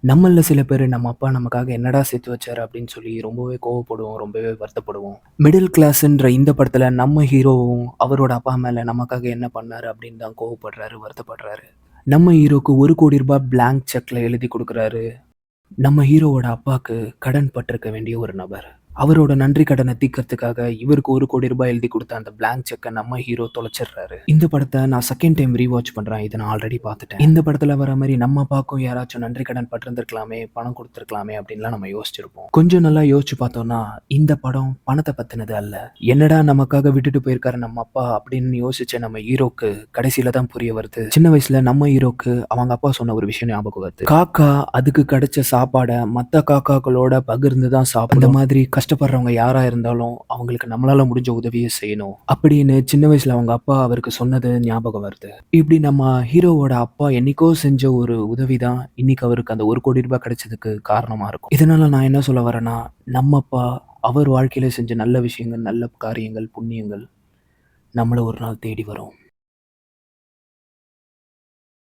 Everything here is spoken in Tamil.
நம்மள்ல சில பேரு நம்ம அப்பா நமக்காக என்னடா சேர்த்து வச்சாரு அப்படின்னு சொல்லி ரொம்பவே கோவப்படுவோம், ரொம்பவே வருத்தப்படுவோம். மிடில் கிளாஸ்ன்ற இந்த படத்துல நம்ம ஹீரோவும் அவரோட அப்பா மேல நமக்காக என்ன பண்ணாரு அப்படின்னு தான் கோவப்படுறாரு, வருத்தப்படுறாரு. நம்ம ஹீரோக்கு ₹1,00,00,000 பிளாங்க் செக்ல எழுதி குடுக்குறாரு. நம்ம ஹீரோவோட அப்பாக்கு கடன் பட்டிருக்க வேண்டிய ஒரு நபர். அவரோட நன்றி கடனை தீர்க்கறதுக்காக இவருக்கு ₹1,00,00,000 எழுதி குடுத்த அந்த பிளாங்க் செக்க நம்ம ஹீரோ தொலைச்சிடுறாரு. இந்த படத்த நான் செகண்ட் டைம் ரீவாட்ச் பண்றேன். இத நான் ஆல்ரெடி பார்த்துட்டேன். இந்த படத்துல வர மாரி நம்ம அப்பாவுக்கும் யாராச்சும் நன்றி கடன் பட்டிருந்திருக்கலாமே, பணம் குடுத்திருக்கலாமே அப்படின்லாம் நம்ம யோசிச்சிருப்போம். கொஞ்சம் நல்லா யோசிச்சு பார்த்தோம்னா, இந்த படம் பணத்த பத்தினது அல்ல. என்னடா நமக்காக விட்டுட்டு போயிருக்காரு நம்ம அப்பா அப்படின்னு யோசிச்ச நம்ம ஹீரோக்கு கடைசியில தான் புரிய வருது. சின்ன வயசுல நம்ம ஹீரோக்கு அவங்க அப்பா சொன்ன ஒரு விஷயம் ஞாபகம் வருது. காக்கா அதுக்கு கிடைச்ச சாப்பாட மத்த காக்காக்களோட பகிர்ந்து தான் சாப்பிடும். அந்த மாதிரி கஷ்டப்படுறவங்க யாரா இருந்தாலும் அவங்களுக்கு நம்மளால முடிஞ்ச உதவியை செய்யணும் அப்படின்னு சின்ன வயசுல அவங்க அப்பா அவருக்கு சொன்னது ஞாபகம் வருது. இப்படி நம்ம ஹீரோவோட அப்பா என்னைக்கோ செஞ்ச ஒரு உதவி தான் இன்னைக்கு அவருக்கு அந்த ₹1,00,00,000 கிடைச்சதுக்கு காரணமா இருக்கும். இதனால நான் என்ன சொல்ல வரேன்னா, நம்ம அப்பா அவர் வாழ்க்கையில செஞ்ச நல்ல விஷயங்கள், நல்ல காரியங்கள், புண்ணியங்கள் நம்மள ஒரு நாள் தேடி வரும்.